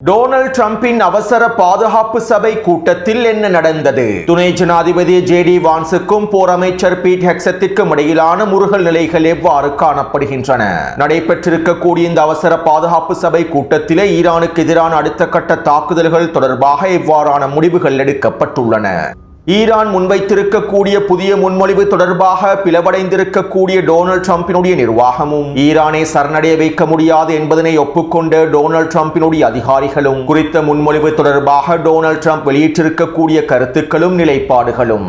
Donald டிரம்பின் அவசர பாதுகாப்பு சபை கூட்டத்தில் என்ன நடந்தது? துணை ஜனாதிபதி ஜே.டி. வான்ஸுக்கும் போர் அமைச்சர் பீட் ஹெக்ஸத்திற்கும் இடையிலான முறுகல் நிலைகள் எவ்வாறு காணப்படுகின்றன? நடைபெற்றிருக்கக்கூடிய இந்த அவசர பாதுகாப்பு சபை கூட்டத்திலே ஈரானுக்கு எதிரான அடுத்த கட்ட தாக்குதல்கள் தொடர்பாக எவ்வாறான முடிவுகள் எடுக்கப்பட்டுள்ளன? ஈரான் முன்வைத்திருக்கக்கூடிய புதிய முன்மொழிவு தொடர்பாக பிளவடைந்திருக்கக்கூடிய டொனால்ட் டிரம்பினுடைய நிர்வாகமும் ஈரானை சரணடைய வைக்க முடியாது என்பதனை ஒப்புக்கொண்ட டொனால்ட் டிரம்பினுடைய அதிகாரிகளும் குறித்த முன்மொழிவு தொடர்பாக டொனால்ட் டிரம்ப் வெளியிட்டிருக்கக்கூடிய கருத்துக்களும் நிலைப்பாடுகளும்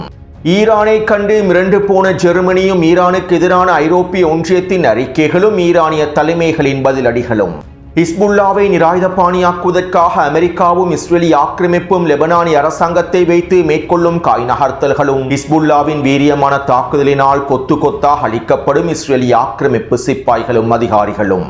ஈரானை கண்டு மிரண்டு போன ஜெர்மனியும் ஈரானுக்கு எதிரான ஐரோப்பிய ஒன்றியத்தின் அறிக்கைகளும் ஈரானிய தலைமைகளின் பதிலடிகளும் ஹிஸ்புல்லாவை நிராயுதபாணியாக்குவதற்காக அமெரிக்காவும் இஸ்ரேலி ஆக்கிரமிப்பும் லெபனானிய அரசாங்கத்தை வைத்து மேற்கொள்ளும் காய் நகர்த்தல்களும் ஹிஸ்புல்லாவின் வீரியமான தாக்குதலினால் கொத்து கொத்தாக அளிக்கப்படும் இஸ்ரேலி ஆக்கிரமிப்பு சிப்பாய்களும் அதிகாரிகளும்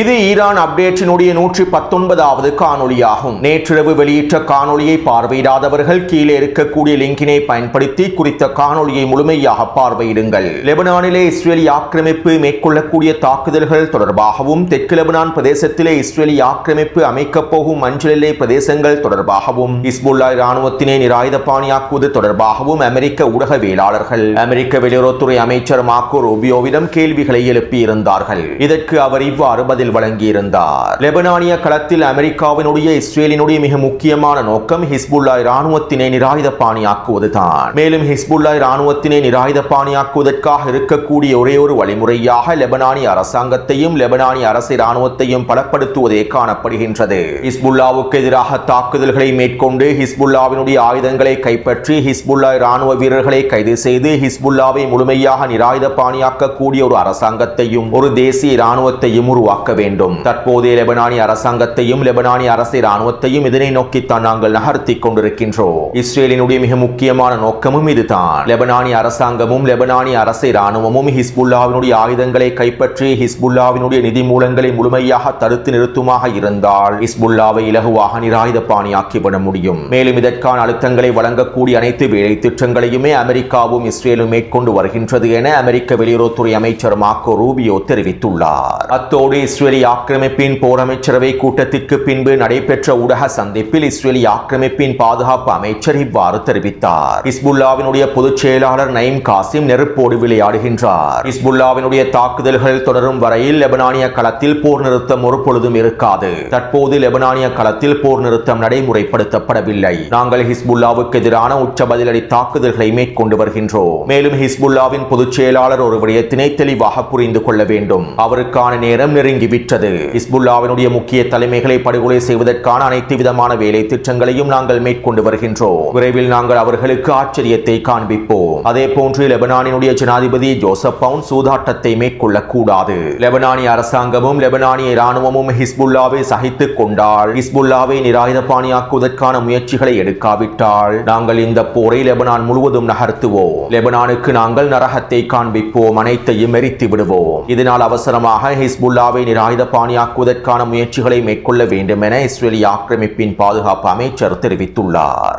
இது ஈரான் அப்டேட்டினுடைய 119வது காணொலியாகும். நேற்றிரவு வெளியிட்ட காணொலியை பார்வையிடாதவர்கள் கீழே இருக்கக்கூடிய லிங்கினை பயன்படுத்தி குறித்த காணொலியை முழுமையாக பார்வையிடுங்கள். லெபனானிலே இஸ்ரேலி ஆக்கிரமிப்பு மேற்கொள்ளக்கூடிய தாக்குதல்கள் தொடர்பாகவும் தெற்கு லெபனான் பிரதேசத்திலே இஸ்ரேலி ஆக்கிரமிப்பு அமைக்கப் போகும் மஞ்சள் எல்லை பிரதேசங்கள் தொடர்பாகவும் ஹிஸ்புல்லா இராணுவத்தினை நிராயுதபாணியாக்குவது தொடர்பாகவும் அமெரிக்க ஊடகவியலாளர்கள் அமெரிக்க வெளியுறவுத்துறை அமைச்சர் மார்க்கோ ரூபியோவிடம் கேள்விகளை எழுப்பியிருந்தார்கள். இதற்கு அவர் இவ்வாறு பதில் வழங்கியிருந்தார். லெபனானிய களத்தில் அமெரிக்காவினுடைய இஸ்ரேலினுடைய மிக முக்கியமான நோக்கம் ஹிஸ்புல்லா இராணுவத்தினை நிராயுதபாணியாக்குவதுதான். மேலும் ஹிஸ்புல்லா இராணுவத்தினை நிராயுதபாணியாக்குவதற்காக இருக்கக்கூடிய ஒரே ஒரு வழிமுறையாக லெபனானிய அரசாங்கத்தையும் லெபனானிய அரசு இராணுவத்தையும் பலப்படுத்துவதே காணப்படுகின்றது. ஹிஸ்புல்லாவுக்கு எதிராக தாக்குதல்களை மேற்கொண்டு ஹிஸ்புல்லாவினுடைய ஆயுதங்களை கைப்பற்றி ஹிஸ்புல்லா இராணுவ வீரர்களை கைது செய்து ஹிஸ்புல்லாவை முழுமையாக நிராயுதபாணியாக்கக்கூடிய ஒரு அரசாங்கத்தையும் ஒரு தேசிய இராணுவத்தையும் உருவாக்க வேண்டும். தற்போதைய லெபனானிய அரசாங்கத்தையும் லெபனானிய அரசு இராணுவத்தையும் இதனை நோக்கித்தான் நாங்கள் நகர்த்தி கொண்டிருக்கின்றோம். இஸ்ரேலினுடைய மிக முக்கியமான நோக்கமும் இதுதான். லெபனானிய அரசாங்கமும் லெபனானிய அரசு இராணுவமும் ஹிஸ்புல்லாவினுடைய ஆயுதங்களை கைப்பற்றி ஹிஸ்புல்லாவினுடைய நிதி மூலங்களை முழுமையாக தடுத்து நிறுத்துமாக இருந்தால் ஹிஸ்புல்லாவை இலகுவாக நிராயுதபாணியாக்கிவிட முடியும். மேலும் இதற்கான அழுத்தங்களை வழங்கக்கூடிய அனைத்து வேலை திட்டங்களையுமே அமெரிக்காவும் இஸ்ரேலும் மேற்கொண்டு வருகின்றது என அமெரிக்க வெளியுறவுத்துறை அமைச்சர் மார்க்கோ ரூபியோ தெரிவித்துள்ளார். அத்தோடு இஸ்ரேலி ஆக்கிரமிப்பின் போர் அமைச்சரவை கூட்டத்திற்கு பின்பு நடைபெற்ற ஊடக சந்திப்பில் இஸ்ரேலி ஆக்கிரமிப்பின் பாதுகாப்பு அமைச்சர் இவ்வாறு தெரிவித்தார். ஹிஸ்புல்லாவினுடைய பொதுச் செயலாளர் நயீம் காசிம் நெருப்போடு விளையாடுகின்றார். ஹிஸ்புல்லாவினுடைய தாக்குதல்கள் தொடரும் வரையில் லெபனானிய களத்தில் போர் நிறுத்தம் ஒரு பொழுதும் இருக்காது. தற்போது லெபனானிய களத்தில் போர் நிறுத்தம் நடைமுறைப்படுத்தப்படவில்லை. நாங்கள் ஹிஸ்புல்லாவுக்கு எதிரான உச்ச பதிலடி தாக்குதல்களை மேற்கொண்டு வருகின்றோம். மேலும் ஹிஸ்புல்லாவின் பொதுச் செயலாளர் ஒரு விடயத்தினை தெளிவாக புரிந்து கொள்ள வேண்டும். அவருக்கான நேரம் நெருங்கிவிட்டது. ஹிஸ்புல்லாவினுடைய முக்கிய தலைமைகளை படுகொலை செய்வதற்கான அனைத்து விதமான வேலை திட்டங்களையும் நாங்கள் மேற்கொண்டு வருகின்றோம். விரைவில் நாங்கள் அவர்களுக்கு ஆச்சரியத்தை காண்பிப்போம். அதே போன்று லெபனானினுடைய ஜனாதிபதி ஜோசப் பவுன் சூதாட்டத்தை மேற்கொள்ளக் கூடாது. லெபனானிய அரசாங்கமும் லெபனானிய இராணுவமும் ஹிஸ்புல்லாவை சகித்துக் கொண்டால் ஹிஸ்புல்லாவை நிராயுதபாணியாக்குவதற்கான முயற்சிகளை எடுக்காவிட்டால் நாங்கள் இந்த போரை லெபனான் முழுவதும் நகர்த்துவோம். லெபனானுக்கு நாங்கள் நரகத்தை காண்பிப்போம், அனைத்தையும் எரித்து விடுவோம். இதனால் அவசரமாக ஹிஸ்புல்லாவை நிராயுதபாணியாக்குவதற்கான முயற்சிகளை மேற்கொள்ள வேண்டும் என இஸ்ரேலி ஆக்கிரமிப்பின் பாதுகாப்பு அமைச்சர் தெரிவித்துள்ளார்.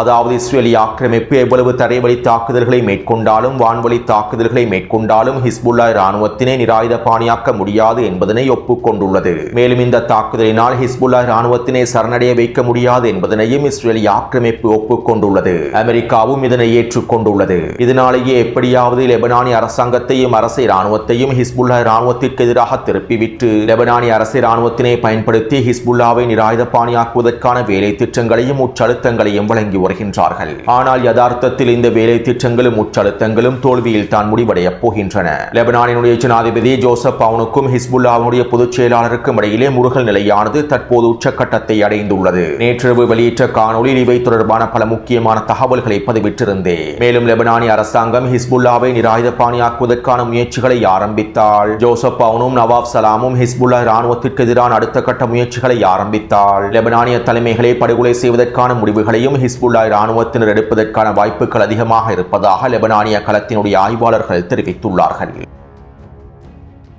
அதாவது இஸ்ரேலி ஆக்கிரமிப்பு எவ்வளவு தரைவழி தாக்குதல்களை மேற்கொண்டாலும் வான்வழி தாக்குதல்களை மேற்கொண்டாலும் ஹிஸ்புல்லா இராணுவத்தினை நிராயுதபாணியாக்க முடியாது என்பதனை ஒப்புக்கொண்டுள்ளது. மேலும் இந்த தாக்குதலினால் ஹிஸ்புல்லா இராணுவத்தினை சரணடைய வைக்க முடியாது என்பதனையும் இஸ்ரேலி ஆக்கிரமிப்பு ஒப்புக்கொண்டுள்ளது. அமெரிக்காவும் இதனை ஏற்றுக்கொண்டுள்ளது. இதனாலேயே எப்படியாவது லெபனானிய அரசாங்கத்தையும் அரசு இராணுவத்தையும் ஹிஸ்புல்லா இராணுவத்திற்கு எதிராக திருப்பிவிட்டு லெபனானிய அரசு இராணுவத்தினை பயன்படுத்தி ஹிஸ்புல்லாவை நிராயுதபாணியாக்குவதற்கான வேலை திட்டங்களையும் உச்சழுத்தங்களையும் வழங்கி வருகின்றார்கள். ஆனால் யதார்த்தத்தில் இந்த வேலை திட்டங்களும் உச்சழுத்தங்களும் தோல்வியில் தான் முடிவடையப் போகின்றன. லெபனானினுடைய ஜனாதிபதி ஜோசப் பவுனுக்கும் ஹிஸ்புல்லாவினுடைய பொதுச் செயலாளருக்கும் இடையிலே முறுகல் நிலையானது தற்போது உச்சக்கட்டத்தை அடைந்துள்ளது. நேற்றிரவு வெளியிட்ட காணொலியில் இவை தொடர்பான பல முக்கியமான தகவல்களை பதிவிட்டிருந்தேன். மேலும் லெபனானிய அரசாங்கம் ஹிஸ்புல்லாவை நிராயுதபாணியாக்குவதற்கான முயற்சிகளை ஆரம்பித்தால் ஜோசப் பவுனும் நவாப் சலாமும் ஹிஸ்புல்லா இராணுவத்திற்கு எதிரான அடுத்த கட்ட முயற்சிகளை ஆரம்பித்தால் லெபனானிய தலைமைகளை படுகொலை செய்வதற்கான முடிவுகளையும் ஹிஸ்புல்லா இராணுவத்தினர் எடுப்பதற்கான வாய்ப்புகள் அதிகமாக இருப்பதாக லெபனானிய களத்தினுடைய ஆய்வாளர்கள் தெரிவித்துள்ளார்கள்.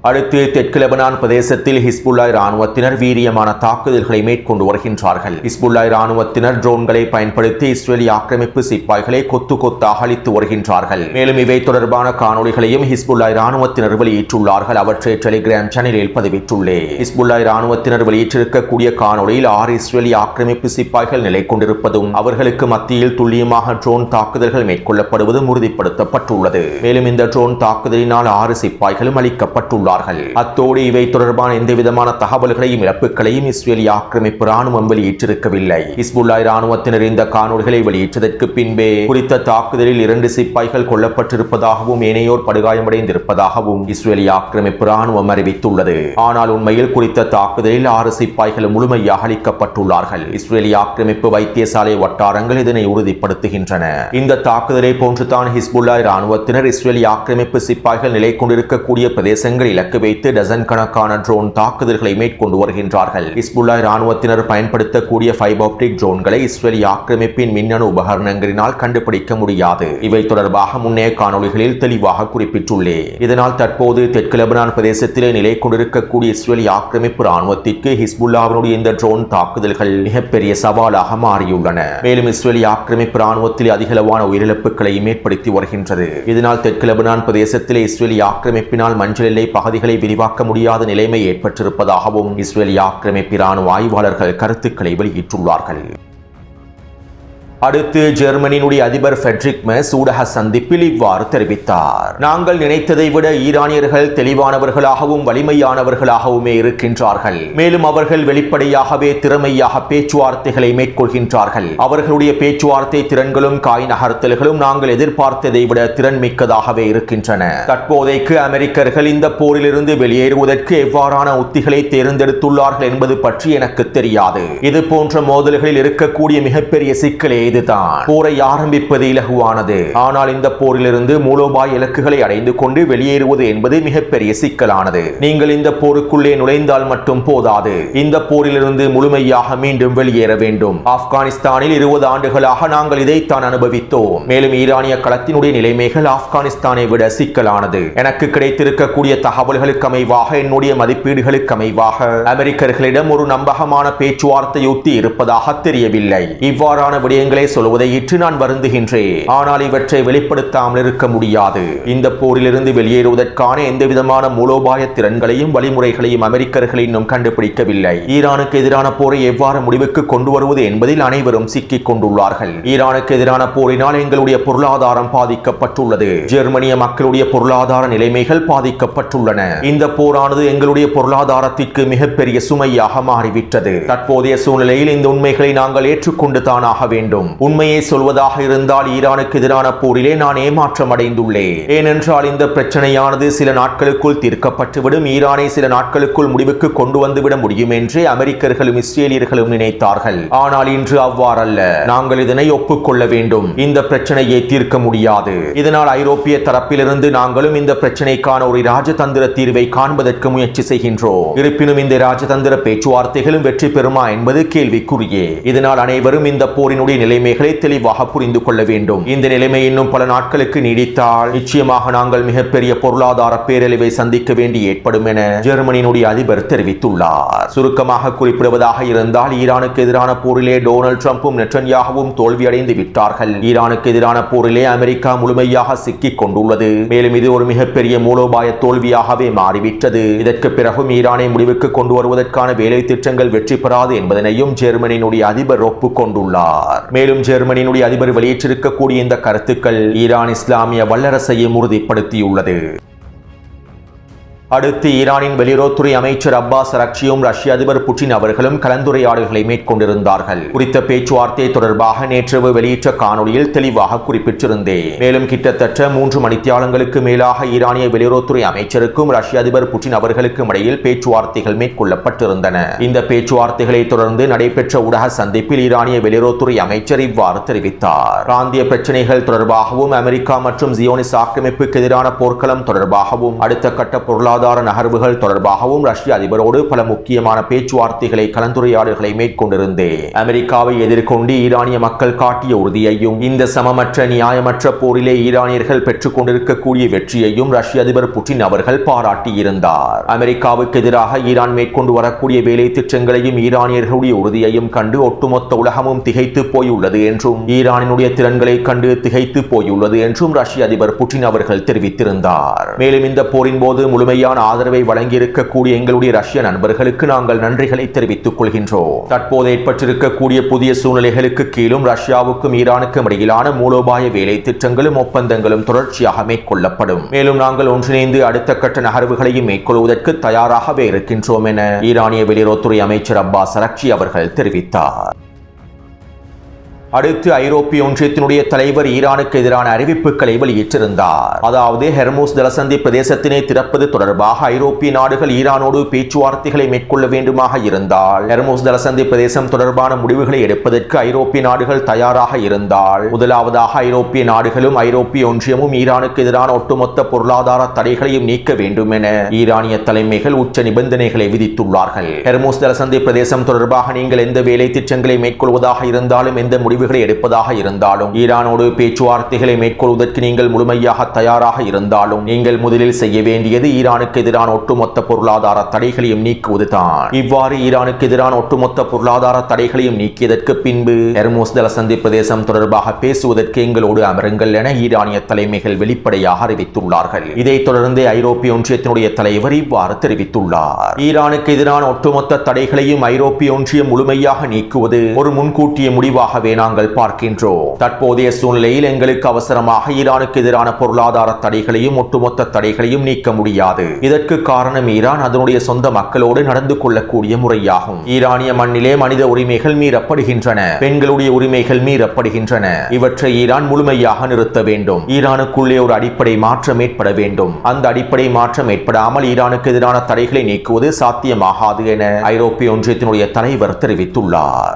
அடுத்து தெற்கு லெபனான் பிரதேசத்தில் ஹிஸ்புல்லாஹ் இராணுவத்தினர் வீரியமான தாக்குதல்களை மேற்கொண்டு வருகின்றார்கள். ஹிஸ்புல்லாஹ் இராணுவத்தினர் ட்ரோன்களை பயன்படுத்தி இஸ்ரேலிய ஆக்கிரமிப்பு சிப்பாய்களை கொத்து கொத்தாக அழித்து வருகின்றார்கள். மேலும் இவை தொடர்பான காணொளிகளையும் ஹிஸ்புல்லாஹ் இராணுவத்தினர் வெளியிட்டுள்ளார்கள். அவற்றை டெலிகிராம் சேனலில் பதிவிட்டுள்ளேன். ஹிஸ்புல்லாஹ் இராணுவத்தினர் வெளியிட்டிருக்கக்கூடிய காணொளியில் 6 இஸ்ரேலிய ஆக்கிரமிப்பு சிப்பாய்கள் நிலை கொண்டிருப்பதும் அவர்களுக்கு மத்தியில் துல்லியமாக ட்ரோன் தாக்குதல்கள் மேற்கொள்ளப்படுவதும் உறுதிப்படுத்தப்பட்டுள்ளது. மேலும் இந்த ட்ரோன் தாக்குதலினால் 6 சிப்பாய்களும் அளிக்கப்பட்டுள்ளார்கள். அத்தோடு இவை தொடர்பான எந்தவிதமான தகவல்களையும் இழப்புகளையும் இஸ்ரேலிய ஆக்கிரமிப்பு ராணுவம் வெளியிட்டிருக்கவில்லை. ஹிஸ்புல்லாஹ் இராணுவத்தினர் இந்த காணொளிகளை வெளியிட்டதற்கு பின்பே குறித்த தாக்குதலில் 2 சிப்பாய்கள் கொல்லப்பட்டிருப்பதாகவும் ஏனையோர் படுகாயமடைந்திருப்பதாகவும் இஸ்ரேலிய ஆக்கிரமிப்பு ராணுவம் அறிவித்துள்ளது. ஆனால் உண்மையில் குறித்த தாக்குதலில் 6 சிப்பாய்கள் முழுமையாக அளிக்கப்பட்டுள்ளார்கள். இஸ்ரேலிய ஆக்கிரமிப்பு வைத்தியசாலை வட்டாரங்கள் இதனை உறுதிப்படுத்துகின்றன. இந்த தாக்குதலை போன்றுதான் ஹிஸ்புல்லாஹ் இராணுவத்தினர் இஸ்ரேலிய ஆக்கிரமிப்பு சிப்பாய்கள் நிலை கொண்டிருக்கக்கூடிய பிரதேசங்களில் இலக்கு வைத்து டசன் கணக்கான ட்ரோன் தாக்குதல்களை மேற்கொண்டு வருகின்றார்கள். ஹிஸ்புல்லாஹ் இராணுவத்தினர் பயன்படுத்தக்கூடிய ஃபைபர் ஆப்டிக் ட்ரோன்களை இஸ்ரேலிய ஆக்கிரமிப்பின் மின்னணு உபகரணங்களினால் கண்டுபிடிக்க முடியாது. இவை தொடர்பாக முன்னைய காணொளிகளில் தெளிவாக குறிப்பிட்டுள்ளேன். இதனால் தற்போது தெற்கு லெபனான் பிரதேசத்திலே நிலை கொண்டிருக்கக்கூடிய இஸ்ரேலிய ஆக்கிரமிப்பு ராணுவத்திற்கு ஹிஸ்புல்லாஹ்வினுடைய இந்த ட்ரோன் தாக்குதல்கள் மிகப்பெரிய சவாலாக மாறியுள்ளன. மேலும் இஸ்ரேலிய ஆக்கிரமிப்பு ராணுவத்தில் அதிகளவான உயிரிழப்புகளையும் ஏற்படுத்தி வருகின்றது. இதனால் தெற்கு லெபனான் பிரதேசத்திலே இஸ்ரேலிய ஆக்கிரமிப்பினால் மஞ்சள் எல்லை பகுதிகளை விரிவாக்க முடியாத நிலைமை ஏற்பட்டிருப்பதாகவும் இஸ்ரேலிய ஆக்கிரமிப்பு ராணுவ ஆய்வாளர்கள் கருத்துக்களை வெளியிட்டுள்ளார்கள். அடுத்து ஜெர்மனியினுடைய அதிபர் ஃபெட்ரிக் மெர்ஸ் ஊடக சந்திப்பில் இவ்வாறு தெரிவித்தார். நாங்கள் நினைத்ததை விட ஈரானியர்கள் தெளிவானவர்களாகவும் வலிமையானவர்களாகவுமே இருக்கின்றார்கள். மேலும் அவர்கள் வெளிப்படையாகவே திறமையாக பேச்சுவார்த்தைகளை மேற்கொள்கின்றார்கள். அவர்களுடைய பேச்சுவார்த்தை திறன்களும் காய் நகர்த்தல்களும் நாங்கள் எதிர்பார்த்ததை விட திறன் மிக்கதாகவே இருக்கின்றன. தற்போதைக்கு அமெரிக்கர்கள் இந்த போரிலிருந்து வெளியேறுவதற்கு எவ்வாறான உத்திகளை தேர்ந்தெடுத்துள்ளார்கள் என்பது பற்றி எனக்கு தெரியாது. இது போன்ற மோதல்களில் இருக்கக்கூடிய மிகப்பெரிய சிக்கலே இதுதான். போரை ஆரம்பிப்பது இலகுவானது. ஆனால் இந்த போரிலிருந்து மூலோபாய இலக்குகளை அடைந்து கொண்டு வெளியேறுவது என்பது மிகப்பெரிய சிக்கலானது. நீங்கள் இந்த போருக்குள்ளே நுழைந்தால் மட்டும் போதாது. இந்த போரிலிருந்து முழுமையாக மீண்டும் வெளியேற வேண்டும். ஆப்கானிஸ்தானில் 20 ஆண்டுகளாக நாங்கள் இதைத்தான் அனுபவித்தோம். மேலும் ஈரானிய களத்தினுடைய நிலைமைகள் ஆப்கானிஸ்தானை விட சிக்கலானது. எனக்கு கிடைத்திருக்கக்கூடிய தகவல்களுக்கு அமைவாக, என்னுடைய மதிப்பீடுகளுக்கு அமைவாக அமெரிக்கர்களிடம் ஒரு நம்பகமான பேச்சுவார்த்தை யுக்தி இருப்பதாக தெரியவில்லை. இவ்வாறான விடயங்களை சொல்வதை இன்று நான் வருந்துகின்றேன். ஆனால் இவற்றை வெளிப்படுத்தாமல் இருக்க முடியாது. இந்த போரிலிருந்து வெளியேறுவதற்கான எந்தவிதமான மூலோபாய திறன்களையும் வழிமுறைகளையும் அமெரிக்கர்கள் இன்னும் கண்டுபிடிக்கவில்லை. ஈரானுக்கு எதிரான போரை எவ்வாறு முடிவுக்கு கொண்டு வருவது என்பதில் அனைவரும் சிக்கிக் கொண்டுள்ளார்கள். ஈரானுக்கு எதிரான போரினால் எங்களுடைய பொருளாதாரம் பாதிக்கப்பட்டுள்ளது. ஜெர்மனிய மக்களுடைய பொருளாதார நிலைமைகள் பாதிக்கப்பட்டுள்ளன. இந்த போரானது எங்களுடைய பொருளாதாரத்திற்கு மிகப்பெரிய சுமையாக மாறிவிட்டது. தற்போதைய சூழ்நிலையில் இந்த உண்மைகளை நாங்கள் ஏற்றுக்கொண்டு தானாக வேண்டும். உண்மையை சொல்வதாக இருந்தால் ஈரானுக்கு எதிரான போரிலே நான் ஏமாற்றம் அடைந்துள்ளேன். ஏனென்றால் இந்த பிரச்சனையானது சில நாட்களுக்குள் தீர்க்கப்பட்டுவிடும், ஈரானை சில நாட்களுக்குள் முடிவுக்கு கொண்டு வந்துவிட முடியும் என்று அமெரிக்கர்களும் இஸ்ரேலியர்களும் நினைத்தார்கள். ஆனால் இன்று அவ்வாறல்ல. நாங்கள் இதனை ஒப்புக்கொள்ள வேண்டும். இந்த பிரச்சனையை தீர்க்க முடியாது. இதனால் ஐரோப்பிய தரப்பிலிருந்து நாங்களும் இந்த பிரச்சனைக்கான ஒரு ராஜதந்திர தீர்வை காண்பதற்கு முயற்சி செய்கின்றோம். இருப்பினும் இந்த ராஜதந்திர பேச்சுவார்த்தைகளும் வெற்றி பெறுமா என்பது கேள்விக்குரியே. இதனால் அனைவரும் இந்த போரினுடைய நிலைமைகளை தெளிவாக புரிந்து கொள்ள வேண்டும். இந்த நிலைமை இன்னும் பல நாட்களுக்கு நீடித்தால் நிச்சயமாக நாங்கள் மிகப்பெரிய பொருளாதார பேரழிவை சந்திக்க வேண்டி ஏற்படும் என ஜெர்மனியினுடைய அதிபர் தெரிவித்துள்ளார். சுருக்கமாக குறிப்பிடுவதாக இருந்தால் ஈரானுக்கு எதிரான போரிலே டொனால்ட் ட்ரம்பும் நெட்டன்யாகுவும் தோல்வியடைந்து விட்டார்கள். ஈரானுக்கு எதிரான போரிலே அமெரிக்கா முழுமையாக சிக்கிக் கொண்டுள்ளது. மேலும் இது ஒரு மிகப்பெரிய மூலோபாய தோல்வியாகவே மாறிவிட்டது. இதற்கு பிறகும் ஈரானை முடிவுக்கு கொண்டு வருவதற்கான வேலை திட்டங்கள் வெற்றி பெறாது என்பதனையும் ஜெர்மனியினுடைய அதிபர் ஒப்புக்கொண்டுள்ளார். மேலும் ஜெர்மனியினுடைய அதிபர் வெளியிட்டிருக்கக்கூடிய இந்த கருத்துக்கள் ஈரான் இஸ்லாமிய வல்லரசையும் உறுதிப்படுத்தியுள்ளது. அடுத்து ஈரானின் வெளியுறவுத்துறை அமைச்சர் அப்பாஸ் அரக்சியும் ரஷ்ய அதிபர் புட்டின் அவர்களும் கலந்துரையாடல்களை மேற்கொண்டிருந்தார்கள். குறித்த பேச்சுவார்த்தை தொடர்பாக நேற்றிரவு வெளியிட்ட காணொலியில் தெளிவாக குறிப்பிட்டிருந்தேன். மேலும் கிட்டத்தட்ட 3 மணித்தியாலங்களுக்கு மேலாக ஈரானிய வெளியுறவுத்துறை அமைச்சருக்கும் ரஷ்ய அதிபர் புட்டின் அவர்களுக்கும் இடையில் பேச்சுவார்த்தைகள் மேற்கொள்ளப்பட்டிருந்தன. இந்த பேச்சுவார்த்தைகளை தொடர்ந்து நடைபெற்ற ஊடக சந்திப்பில் ஈரானிய வெளியுறவுத்துறை அமைச்சர் இவ்வாறு தெரிவித்தார். பிராந்திய பிரச்சனைகள் தொடர்பாகவும் அமெரிக்கா மற்றும் ஜியோனிஸ் ஆக்கிரமிப்புக்கு எதிரான போர்க்களம் தொடர்பாகவும் அடுத்த கட்ட பொருளாதார பொருளாதார நகர்வுகள் தொடர்பாகவும் ரஷ்ய அதிபரோடு பல முக்கியமான பேச்சுவார்த்தைகளை கலந்துரையாடல்களை மேற்கொண்டிருந்தேன். அமெரிக்காவை எதிர்கொண்டு ஈரானிய மக்கள் காட்டிய உறுதியையும் இந்த சமமற்ற நியாயமற்ற போரிலே ஈரானியர்கள் பெற்றுக் கொண்டிருக்கக்கூடிய வெற்றியையும் ரஷ்ய அதிபர் புட்டின் அவர்கள் பாராட்டியிருந்தார். அமெரிக்காவுக்கு எதிராக ஈரான் மேற்கொண்டு வரக்கூடிய வேலை திட்டங்களையும் ஈரானியர்களுடைய உறுதியையும் கண்டு ஒட்டுமொத்த உலகமும் திகைத்து போயுள்ளது என்றும் ஈரானினுடைய திறன்களை கண்டு திகைத்து போயுள்ளது என்றும் ரஷ்ய அதிபர் புட்டின் அவர்கள் தெரிவித்திருந்தார். மேலும் இந்த போரின் போது முழுமையான ஆதரவை வழங்கியிருக்கக்கூடிய எங்களுடைய ரஷ்ய நண்பர்களுக்கு நாங்கள் நன்றிகளை தெரிவித்துக் கொள்கின்றோம். தற்போது ஏற்பட்டிருக்கக்கூடிய புதிய சூழ்நிலைகளுக்கு கீழும் ரஷ்யாவுக்கும் ஈரானுக்கும் இடையிலான மூலோபாய வேலை திட்டங்களும் ஒப்பந்தங்களும் தொடர்ச்சியாக மேற்கொள்ளப்படும். மேலும் நாங்கள் ஒன்றிணைந்து அடுத்த கட்ட நகர்வுகளையும் மேற்கொள்வதற்கு தயாராகவே இருக்கின்றோம் என ஈரானிய வெளியுறவுத்துறை அமைச்சர் அப்பாஸ் அரக்ச்சி அவர்கள் தெரிவித்தார். அடுத்து ஐரோப்பிய ஒன்றியத்தினுடைய தலைவர் ஈரானுக்கு எதிரான அறிவிப்புகளை வெளியிட்டிருந்தார். அதாவது ஹெர்மூஸ் ஜலசந்தி பிரதேசத்தினை திறப்பது தொடர்பாக ஐரோப்பிய நாடுகள் ஈரானோடு பேச்சுவார்த்தைகளை மேற்கொள்ள வேண்டுமாக இருந்தால் ஹெர்மூஸ் ஜலசந்தி பிரதேசம் தொடர்பான முடிவுகளை எடுப்பதற்கு ஐரோப்பிய நாடுகள் தயாராக இருந்தால் முதலாவதாக ஐரோப்பிய நாடுகளும் ஐரோப்பிய ஒன்றியமும் ஈரானுக்கு எதிரான ஒட்டுமொத்த பொருளாதார தடைகளையும் நீக்க வேண்டும் என ஈரானிய தலைமைகள் உச்ச நிபந்தனைகளை விதித்துள்ளார்கள். ஹெர்மூஸ் ஜலசந்தி பிரதேசம் தொடர்பாக நீங்கள் எந்த வேலை திட்டங்களை மேற்கொள்வதாக இருந்தாலும் எந்த முடிவு எடுப்பதாக இருந்தாலும் ஈரானோடு பேச்சுவார்த்தைகளை மேற்கொள்வதற்கு நீங்கள் முழுமையாக தயாராக இருந்தாலும் நீங்கள் முதலில் செய்ய வேண்டியது ஈரானுக்கு எதிரான ஒட்டுமொத்த பொருளாதார தடைகளையும் நீக்குவதுதான். இவ்வாறு ஈரானுக்கு எதிரான ஒட்டுமொத்த பொருளாதார தடைகளையும் நீக்கியதற்கு பின்பு ஹெர்மூஸ் ஜலசந்தி பிரதேசம் தொடர்பாக பேசுவதற்கு எங்களோடு அமருங்கள் என ஈரானிய தலைமைகள் வெளிப்படையாக அறிவித்துள்ளார்கள். இதைத் தொடர்ந்து ஐரோப்பிய ஒன்றியத்தினுடைய தலைவர் இவ்வாறு தெரிவித்துள்ளார். ஈரானுக்கு எதிரான ஒட்டுமொத்த தடைகளையும் ஐரோப்பிய ஒன்றியம் முழுமையாக நீக்குவது ஒரு முன்கூட்டிய முடிவாகவே நாங்கள் பார்க்கின்றோம். தற்போதைய சூழ்நிலையில் எங்களுக்கு அவசரமாக ஈரானுக்கு எதிரான பொருளாதார தடைகளையும் ஒட்டுமொத்த தடைகளையும் நீக்க முடியாது. இதற்கு காரணம் ஈரான் அதனுடைய சொந்த மக்களோடு நடந்து கொள்ளக்கூடிய முறையாகும். ஈரானிய மண்ணிலே மனித உரிமைகள் மீறப்படுகின்றன, பெண்களுடைய உரிமைகள் மீறப்படுகின்றன. இவற்றை ஈரான் முழுமையாக நிறுத்த வேண்டும். ஈரானுக்குள்ளே ஒரு அடிப்படை மாற்றம் ஏற்பட வேண்டும். அந்த அடிப்படை மாற்றம் ஏற்படாமல் ஈரானுக்கு எதிரான தடைகளை நீக்குவது சாத்தியமாகாது என ஐரோப்பிய ஒன்றியத்தினுடைய தலைவர் தெரிவித்துள்ளார்.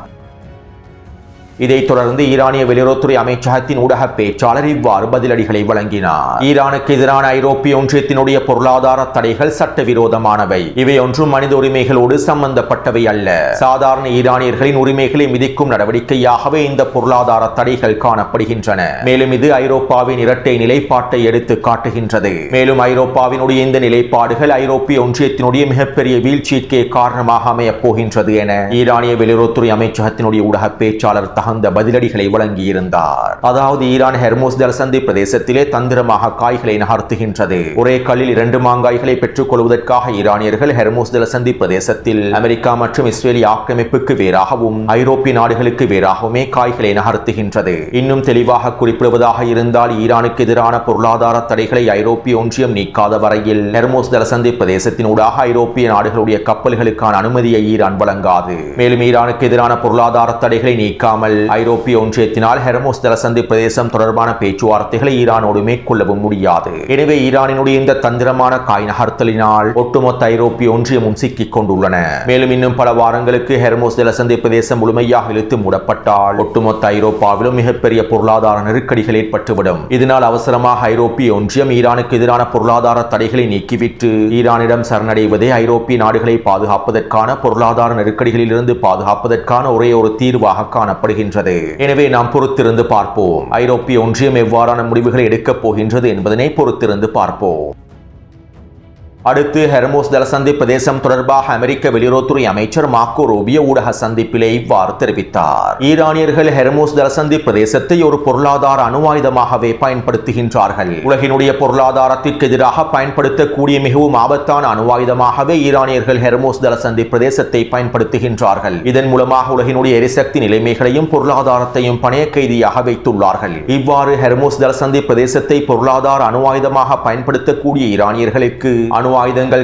இதைத் தொடர்ந்து ஈரானிய வெளியுறவுத்துறை அமைச்சகத்தின் ஊடக பேச்சாளர் இவ்வாறு பதிலடிகளை வழங்கினார். ஈரானுக்கு எதிரான ஐரோப்பிய ஒன்றியத்தினுடைய பொருளாதார தடைகள் சட்டவிரோதமானவை. இவை ஒன்றும் மனித உரிமைகளோடு சம்பந்தப்பட்டவை அல்ல. சாதாரண ஈரானியர்களின் உரிமைகளை மிதிக்கும் நடவடிக்கையாகவே இந்த பொருளாதார தடைகள் காணப்படுகின்றன. மேலும் இது ஐரோப்பாவின் இரட்டை நிலைப்பாட்டை எடுத்து காட்டுகின்றது. மேலும் ஐரோப்பாவினுடைய இந்த நிலைப்பாடுகள் ஐரோப்பிய ஒன்றியத்தினுடைய மிகப்பெரிய வீழ்ச்சிக்கே காரணமாக அமையப் போகின்றது என ஈரானிய வெளியுறவுத்துறை அமைச்சகத்தினுடைய ஊடக பேச்சாளர் அந்த பதிலடிகளை வழங்கியிருந்தார். அதாவது ஈரான் ஹெர்மூஸ் ஜலசந்தி பிரதேசத்திலே தந்திரமாக காய்களை நகர்த்துகின்றது. ஒரே கல்லில் 2 மாங்காய்களை பெற்றுக் கொள்வதற்காக ஈரானியர்கள் ஹெர்மூஸ் ஜலசந்தி பிரதேசத்தில் அமெரிக்கா மற்றும் இஸ்ரேலிய ஆக்கிரமிப்புக்கு வேறாகவும் ஐரோப்பிய நாடுகளுக்கு வேறாகவுமே காய்களை நகர்த்துகின்றது. இன்னும் தெளிவாக குறிப்பிடுவதாக இருந்தால் ஈரானுக்கு எதிரான பொருளாதார தடைகளை ஐரோப்பிய ஒன்றியம் நீக்காத வரையில் ஹெர்மூஸ் ஜலசந்தி பிரதேசத்தினூடாக ஐரோப்பிய நாடுகளுடைய கப்பல்களுக்கான அனுமதியை ஈரான் வழங்காது. மேலும் ஈரானுக்கு எதிரான பொருளாதார தடைகளை நீக்காமல் ஐரோப்பிய ஒன்றியத்தினால் ஹெர்மூஸ் ஜலசந்தி பிரதேசம் தொடர்பான பேச்சுவார்த்தைகளை ஈரானோடு மேற்கொள்ளவும் முடியாது. எனவே ஈரானினுடைய இந்த தந்திரமான காய் நகர்த்தலினால் ஒட்டுமொத்த ஐரோப்பிய ஒன்றியமும் சிக்கிக் கொண்டுள்ளன. மேலும் இன்னும் பல வாரங்களுக்கு ஹெர்மூஸ் ஜலசந்தி பிரதேசம் முழுமையாக இழுத்து மூடப்பட்டால் ஒட்டுமொத்த ஐரோப்பாவிலும் மிகப்பெரிய பொருளாதார நெருக்கடிகள் ஏற்பட்டுவிடும். இதனால் அவசரமாக ஐரோப்பிய ஒன்றியம் ஈரானுக்கு எதிரான பொருளாதார தடைகளை நீக்கிவிட்டு ஈரானிடம் சரணடைவதே ஐரோப்பிய நாடுகளை பாதுகாப்பதற்கான பொருளாதார நெருக்கடிகளில் இருந்து பாதுகாப்பதற்கான ஒரே ஒரு தீர்வாக காணப்படுகிறது. எனவே நாம் பொறுத்திருந்து பார்ப்போம். ஐரோப்பிய ஒன்றியம் எவ்வாறான முடிவுகளை எடுக்கப் போகின்றது என்பதனை பொறுத்திருந்து பார்ப்போம். அடுத்து ஹெர்மூஸ் ஜலசந்தி பிரதேசம் தொடர்பாக அமெரிக்க வெளியுறவுத்துறை அமைச்சர் மார்க்கோ ரூபியோ ஊடக சந்திப்பிலே இவ்வாறு தெரிவித்தார். ஈரானியர்கள் ஹெர்மூஸ் ஜலசந்தி பிரதேசத்தை ஒரு பொருளாதார அணுவாயுதமாகவே பயன்படுத்துகின்றார்கள். உலகினுடைய பொருளாதாரத்திற்கு எதிராக பயன்படுத்தக்கூடிய மிகவும் ஆபத்தான அணுவாயுதமாகவே ஈரானியர்கள் ஹெர்மூஸ் ஜலசந்தி பிரதேசத்தை பயன்படுத்துகின்றார்கள். இதன் மூலமாக உலகினுடைய எரிசக்தி நிலைமைகளையும் பொருளாதாரத்தையும் பணைய கைதியாக வைத்துள்ளார்கள். இவ்வாறு ஹெர்மூஸ் ஜலசந்தி பிரதேசத்தை பொருளாதார அணுவாயுதமாக பயன்படுத்தக்கூடிய ஈரானியர்களுக்கு அணுவாயுதங்கள்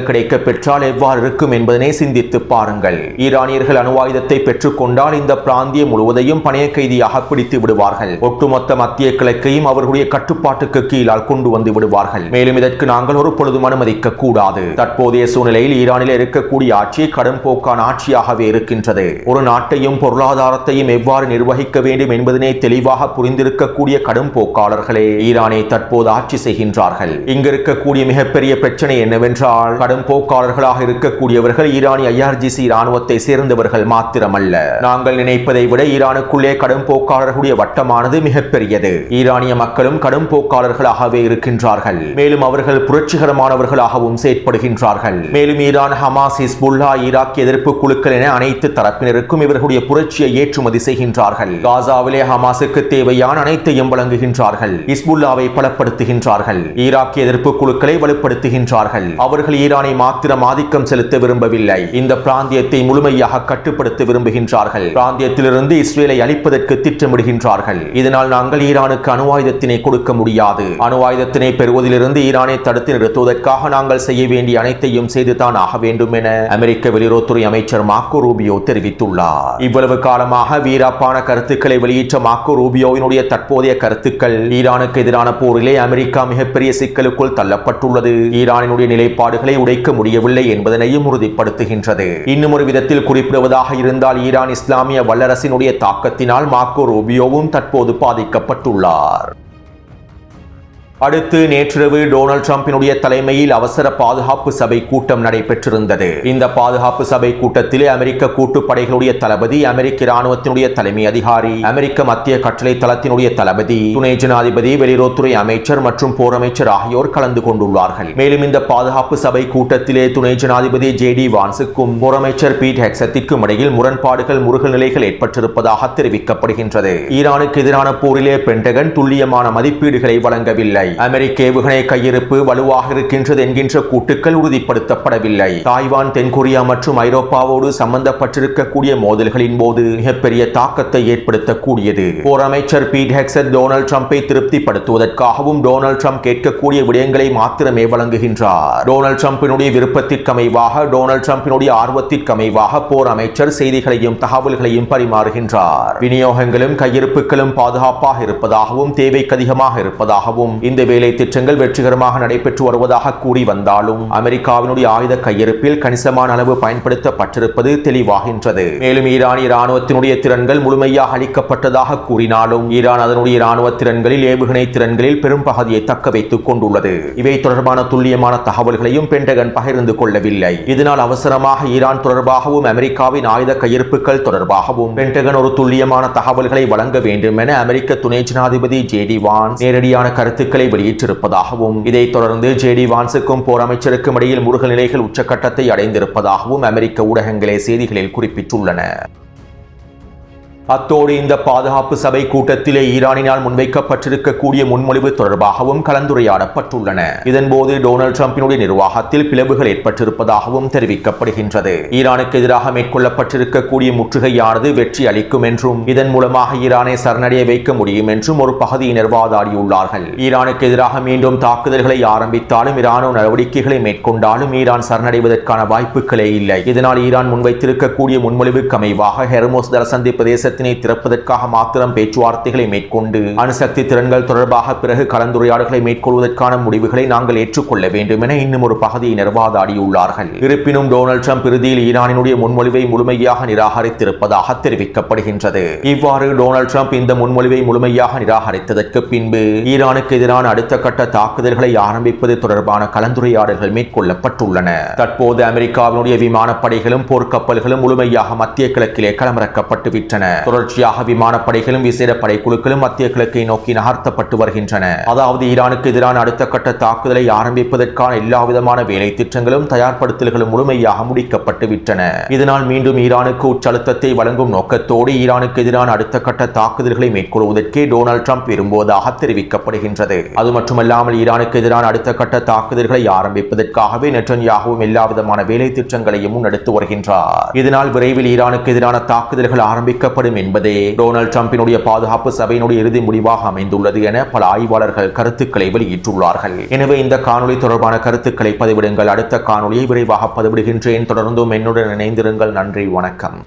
கிடைக்க பெற்றால் எவ்வாறு இருக்கும் என்பதனை சிந்தித்து பாருங்கள். ஈரானியர்கள் அணுவாயுதத்தை பெற்றுக் கொண்டால் இந்த பிராந்தியம் முழுவதையும் பணைய கைதியாக பிடித்து விடுவார்கள். ஒட்டுமொத்த மத்திய கிழக்கையும் அவர்களுடைய கட்டுப்பாட்டுக்கு கீழால் கொண்டு வந்து விடுவார்கள். மேலும் இதற்கு நாங்கள் ஒரு பொழுதும் அனுமதிக்க கூடாது. தற்போதைய சூழ்நிலையில் ஈரானில் இருக்கக்கூடிய ஆட்சி கடும் போக்கான ஆட்சியாகவே இருக்கின்றது. ஒரு நாட்டையும் பொருளாதாரத்தையும் எவ்வாறு நிர்வகிக்க வேண்டும் என்பதனை தெளிவாக புரிந்திருக்கக்கூடிய கடும் போக்காளர்களே ஈரானை தற்போது ஆட்சி செய்கின்றார்கள். இங்கு இருக்கக்கூடிய மிகப்பெரிய பிரச்சனை என்னவென்றால் ஏனென்றால் கடும் போக்காளர்களாக இருக்கக்கூடியவர்கள் ஈரானிய IRGC இராணுவத்தை சேர்ந்தவர்கள் மாத்திரமல்ல. நாங்கள் நினைப்பதை விட ஈரானுக்குள்ளே கடும் போக்காளர்களுடைய வட்டமானது மிகப்பெரியது. ஈரானிய மக்களும் கடும் போக்காளர்களாகவே இருக்கின்றார்கள். மேலும் அவர்கள் புரட்சிகரமானவர்களாகவும் செயற்படுகின்றார்கள். மேலும் ஈரான், ஹமாஸ், ஹிஸ்புல்லா, ஈராக் எதிர்ப்பு குழுக்கள் என அனைத்து தரப்பினருக்கும் இவர்களுடைய புரட்சியை ஏற்றுமதி செய்கின்றார்கள். காசாவிலே ஹமாஸுக்கு தேவையான அனைத்தையும் வழங்குகின்றார்கள். ஹிஸ்புல்லாவை பலப்படுத்துகின்றார்கள். ஈராக் எதிர்ப்பு குழுக்களை வலுப்படுத்துகின்றார்கள். அவர்கள் ஈரானை மாத்திரம் ஆதிக்கம் செலுத்த விரும்பவில்லை. இந்த பிராந்தியத்தை முழுமையாக கட்டுப்படுத்த விரும்புகின்றார்கள். பிராந்தியத்திலிருந்து இஸ்ரேலை அழிப்பதற்கு திட்டமிடுகின்றார்கள். இதனால் நாங்கள் ஈரானுக்கு அணு ஆயுதத்தினை கொடுக்க முடியாது. அணு ஆயுதத்தினை பெறுவதிலிருந்து ஈரானை தடுத்து நிறுத்துவதற்காக நாங்கள் செய்ய வேண்டிய அனைத்தையும் செய்துதான் ஆக வேண்டும் என அமெரிக்க வெளியுறவுத்துறை அமைச்சர் மார்க்கோ ரூபியோ தெரிவித்துள்ளார். இவ்வளவு காலமாக வீராப்பான கருத்துக்களை வெளியிட்ட மார்க்கோ ரூபியோவினுடைய தற்போதைய கருத்துக்கள் ஈரானுக்கு எதிரான போரிலே அமெரிக்கா மிகப்பெரிய சிக்கலுக்குள் தள்ளப்பட்டுள்ளது, ஈரானினுடைய நிலைப்பாடுகளை உடைக்க முடியவில்லை என்பதனையும் உறுதிப்படுத்துகின்றது. இன்னும் ஒரு விதத்தில் குறிப்பிடுவதாக இருந்தால் ஈரான் இஸ்லாமிய வல்லரசினுடைய தாக்கத்தினால் மார்க்கோ ரூபியோவும் தற்போது பாதிக்கப்பட்டுள்ளார். அடுத்து நேற்றிரவு டொனால்ட் ட்ரம்பினுடைய தலைமையில் அவசர பாதுகாப்பு சபை கூட்டம் நடைபெற்றிருந்தது. இந்த பாதுகாப்பு சபை கூட்டத்திலே அமெரிக்க கூட்டுப்படைகளுடைய தளபதி, அமெரிக்க இராணுவத்தினுடைய தலைமை அதிகாரி, அமெரிக்க மத்திய கட்டளை தளத்தினுடைய தளபதி, துணை ஜனாதிபதி, வெளியுறவுத்துறை அமைச்சர் மற்றும் போர் அமைச்சர் ஆகியோர் கலந்து கொண்டுள்ளார்கள். மேலும் இந்த பாதுகாப்பு சபை கூட்டத்திலே துணை ஜனாதிபதி JD வான்ஸுக்கும் போர் அமைச்சர் பீட் ஹெக்ஸத்திற்கும் இடையில் முரண்பாடுகள், முருகல் நிலைகள் ஏற்பட்டிருப்பதாக தெரிவிக்கப்படுகின்றது. ஈரானுக்கு எதிரான போரிலே பென்டகன் துல்லியமான மதிப்பீடுகளை வழங்கவில்லை. அமெரிக்க ஏவுகணை கையிருப்பு வலுவாக இருக்கின்றது என்கின்ற கூட்டுக்கள் உறுதிப்படுத்தப்படவில்லை. தாய்வான், தென்கொரியா மற்றும் ஐரோப்பாவோடு சம்பந்தப்பட்டிருக்கக்கூடிய மோதல்களின் போது மிகப்பெரிய தாக்கத்தை ஏற்படுத்தக்கூடியது. போர் அமைச்சர் பீட் ஹெக்ஸட் டொனால்ட் ட்ரம்பை திருப்திப்படுத்துவதற்காகவும் டொனால்ட் ட்ரம்ப் கேட்கக்கூடிய விடயங்களை மாத்திரமே வழங்குகின்றார். டொனால்ட் ட்ரம்பினுடைய விருப்பத்திற்கமைவாக, டொனால்ட் ட்ரம்பினுடைய ஆர்வத்திற்கமைவாக போர் அமைச்சர் செய்திகளையும் தகவல்களையும் பரிமாறுகின்றார். விநியோகங்களும் கையிருப்புகளும் பாதுகாப்பாக இருப்பதாகவும் தேவைக்கு அதிகமாக இருப்பதாகவும் இந்த வேலை திட்டங்கள் வெற்றிகரமாக நடைபெற்று வருவதாக கூறி வந்தாலும் அமெரிக்காவினுடைய ஆயுத கையிருப்பில் கணிசமான அளவு பயன்படுத்தப்பட்டிருப்பது தெளிவாகின்றது. மேலும் ஈரானிய இராணுவத்தினுடைய திறன்கள் முழுமையாக அளிக்கப்பட்டதாக கூறினாலும் ஈரான் அதனுடைய இராணுவ திறன்களில், ஏவுகணை திறன்களில் பெரும் பகுதியை தக்க வைத்துக் கொண்டுள்ளது. இவை தொடர்பான துல்லியமான தகவல்களையும் பென்டகன் பகிர்ந்து கொள்ளவில்லை. இதனால் அவசரமாக ஈரான் தொடர்பாகவும் அமெரிக்காவின் ஆயுத கையிருப்புகள் தொடர்பாகவும் பென்டகன் ஒரு துல்லியமான தகவல்களை வழங்க வேண்டும் என அமெரிக்க துணை ஜனாதிபதி JD வான்ஸ் நேரடியான கருத்துக்களை வெளியிட்டிருப்பதாகவும், இதைத் தொடர்ந்து JD வான்ஸுக்கும் போர் அமைச்சருக்கும் இடையில் முருகல் நிலைகள் உச்சக்கட்டத்தை அடைந்திருப்பதாகவும் அமெரிக்க ஊடகங்களே செய்திகளில் குறிப்பிட்டுள்ளன. அத்தோடு இந்த பாதுகாப்பு சபை கூட்டத்திலே ஈரானினால் முன்வைக்கப்பட்டிருக்கக்கூடிய முன்மொழிவு தொடர்பாகவும் கலந்துரையாடப்பட்டுள்ளன. இதன்போது டொனால்ட் ட்ரம்பினுடைய நிர்வாகத்தில் பிளவுகள் ஏற்பட்டிருப்பதாகவும் தெரிவிக்கப்படுகின்றது. ஈரானுக்கு எதிராக மேற்கொள்ளப்பட்டிருக்கக்கூடிய முற்றுகையானது வெற்றி அளிக்கும் என்றும், இதன் மூலமாக ஈரானை சரணடைய வைக்க முடியும் என்றும் ஒரு பகுதியினர் வாதாடியுள்ளார்கள். ஈரானுக்கு எதிராக மீண்டும் தாக்குதல்களை ஆரம்பித்தாலும், இராணுவ நடவடிக்கைகளை மேற்கொண்டாலும் ஈரான் சரணடைவதற்கான வாய்ப்புகளே இல்லை. இதனால் ஈரான் முன்வைத்திருக்கக்கூடிய முன்மொழிவுக்கு அமைவாக ஹெர்மோஸ் ஜலசந்தி பிரதேச திறப்பதற்காக மாத்திரம் பேச்சுவார்த்தைகளை மேற்கொண்டு அணுசக்தி திறன்கள் தொடர்பாக பிறகு கலந்துரையாடல்களை மேற்கொள்வதற்கான முடிவுகளை நாங்கள் ஏற்றுக்கொள்ள வேண்டும் என இன்னும் ஒரு பகுதியினர் வாதாடியுள்ளார்கள். இருப்பினும் டொனால்ட் ட்ரம்ப் இறுதியில் ஈரானினுடைய முன்மொழிவை முழுமையாக நிராகரித்திருப்பதாக தெரிவிக்கப்படுகின்றது. இவ்வாறு டொனால்ட் ட்ரம்ப் இந்த முன்மொழிவை முழுமையாக நிராகரித்ததற்கு பின்பு ஈரானுக்கு எதிரான அடுத்த கட்ட தாக்குதல்களை ஆரம்பிப்பது தொடர்பான கலந்துரையாடல்கள் மேற்கொள்ளப்பட்டுள்ளன. தற்போது அமெரிக்காவினுடைய விமானப்படைகளும் போர்க்கப்பல்களும் முழுமையாக மத்திய கிழக்கிலே களமிறக்கப்பட்டு விட்டன. தொடர்ச்சியாக விமானப்படைகளும் விசேட படைக்குழுக்களும் மத்திய கிழக்கை நோக்கி நகர்த்தப்பட்டு வருகின்றன. அதாவது ஈரானுக்கு எதிரான அடுத்த கட்ட தாக்குதலை ஆரம்பிப்பதற்கான எல்லா விதமான வேலை திட்டங்களும் தயார்படுத்தல்களும் முழுமையாக முடிக்கப்பட்டு விட்டன. இதனால் மீண்டும் ஈரானுக்கு உச்சழுத்தத்தை வழங்கும் நோக்கத்தோடு ஈரானுக்கு எதிரான அடுத்த கட்ட தாக்குதல்களை மேற்கொள்வதற்கே டொனால்ட் ட்ரம்ப் விரும்புவதாக தெரிவிக்கப்படுகின்றது. அது மட்டுமல்லாமல் ஈரானுக்கு எதிரான அடுத்த கட்ட தாக்குதல்களை ஆரம்பிப்பதற்காகவே நெட்டன்யாகுவும் எல்லா விதமான வேலை திட்டங்களையும் முன்னெடுத்து வருகின்றார். இதனால் விரைவில் ஈரானுக்கு எதிரான தாக்குதல்கள் ஆரம்பிக்கப்படும் என்பதே டொனால்ட் ட்ரம்பினுடைய பாதுகாப்பு சபையினுடைய இறுதி முடிவாக அமைந்துள்ளது என பல ஆய்வாளர்கள் கருத்துக்களை வெளியிட்டுள்ளார்கள். எனவே இந்த காணொலி தொடர்பான கருத்துக்களை பதிவிடுங்கள். அடுத்த காணொலியை விரைவாக பதிவிடுகின்றேன். தொடர்ந்தும் என்னுடன் இணைந்திருங்கள். நன்றி, வணக்கம்.